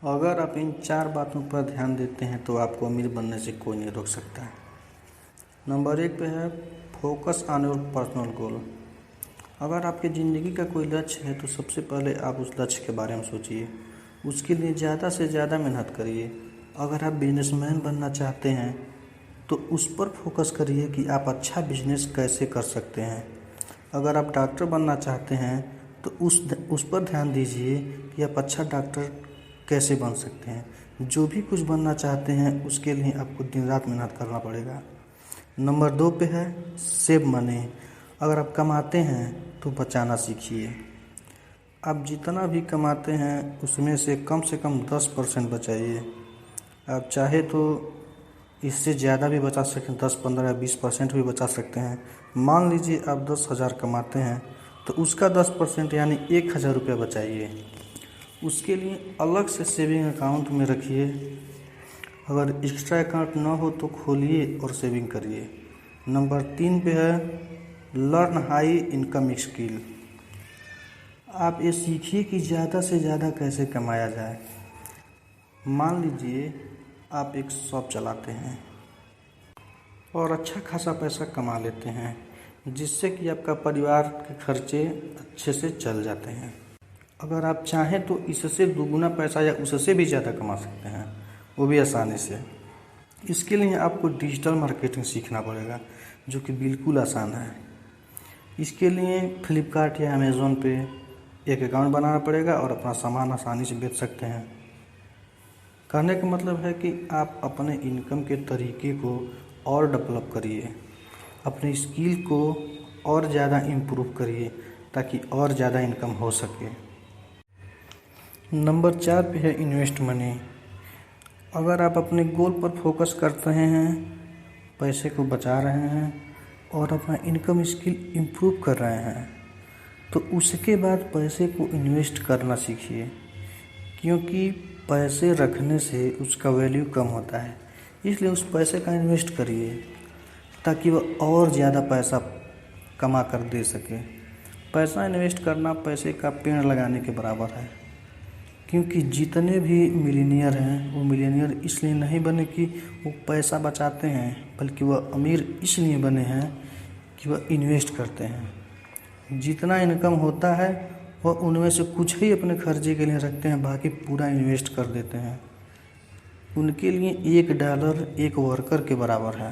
अगर आप इन 4 बातों पर ध्यान देते हैं तो आपको अमीर बनने से कोई नहीं रोक सकता है। नंबर 1 पे है focus on your personal goal. अगर आपकी ज़िंदगी का कोई लक्ष्य है तो सबसे पहले आप उस लक्ष्य के बारे में सोचिए, उसके लिए ज़्यादा से ज़्यादा मेहनत करिए। अगर आप बिजनेसमैन बनना चाहते हैं तो उस पर फोकस करिए कि आप अच्छा बिजनेस कैसे कर सकते हैं। अगर आप डॉक्टर बनना चाहते हैं तो उस पर ध्यान दीजिए कि आप अच्छा डॉक्टर कैसे बन सकते हैं। जो भी कुछ बनना चाहते हैं उसके लिए आपको दिन रात मेहनत करना पड़ेगा। नंबर 2 पे है सेव मनी। अगर आप कमाते हैं तो बचाना सीखिए। आप जितना भी कमाते हैं उसमें से कम 10% बचाइए। आप चाहे तो इससे ज़्यादा भी बचा सकते हैं, 10, 15 या 20% भी बचा सकते हैं। मान लीजिए आप 10,000 कमाते हैं तो उसका 10% यानी 1,000 रुपये बचाइए। उसके लिए अलग से सेविंग अकाउंट में रखिए। अगर एक्स्ट्रा अकाउंट ना हो तो खोलिए और सेविंग करिए। नंबर 3 पे है लर्न हाई इनकम स्किल। आप ये सीखिए कि ज़्यादा से ज़्यादा कैसे कमाया जाए। मान लीजिए आप एक शॉप चलाते हैं और अच्छा खासा पैसा कमा लेते हैं, जिससे कि आपका परिवार के खर्चे अच्छे से चल जाते हैं। अगर आप चाहें तो इससे दुगुना पैसा या उससे भी ज़्यादा कमा सकते हैं, वो भी आसानी से। इसके लिए आपको डिजिटल मार्केटिंग सीखना पड़ेगा, जो कि बिल्कुल आसान है। इसके लिए फ्लिपकार्ट या अमेज़ोन पे एक अकाउंट बनाना पड़ेगा और अपना सामान आसानी से बेच सकते हैं। कहने का मतलब है कि आप अपने इनकम के तरीके को और डेवलप करिए, अपनी स्किल को और ज़्यादा इम्प्रूव करिए ताकि और ज़्यादा इनकम हो सके। नंबर 4 पे है इन्वेस्ट मनी। अगर आप अपने गोल पर फोकस करते हैं, पैसे को बचा रहे हैं और अपना इनकम स्किल इम्प्रूव कर रहे हैं तो उसके बाद पैसे को इन्वेस्ट करना सीखिए, क्योंकि पैसे रखने से उसका वैल्यू कम होता है। इसलिए उस पैसे का इन्वेस्ट करिए ताकि वह और ज़्यादा पैसा कमा कर दे सके। पैसा इन्वेस्ट करना पैसे का पेड़ लगाने के बराबर है, क्योंकि जितने भी मिलीनियर हैं वो मिलीनियर इसलिए नहीं बने कि वो पैसा बचाते हैं, बल्कि वह अमीर इसलिए बने हैं कि वह इन्वेस्ट करते हैं। जितना इनकम होता है वह उनमें से कुछ ही अपने खर्चे के लिए रखते हैं, बाकी पूरा इन्वेस्ट कर देते हैं। उनके लिए $1 एक वर्कर के बराबर है।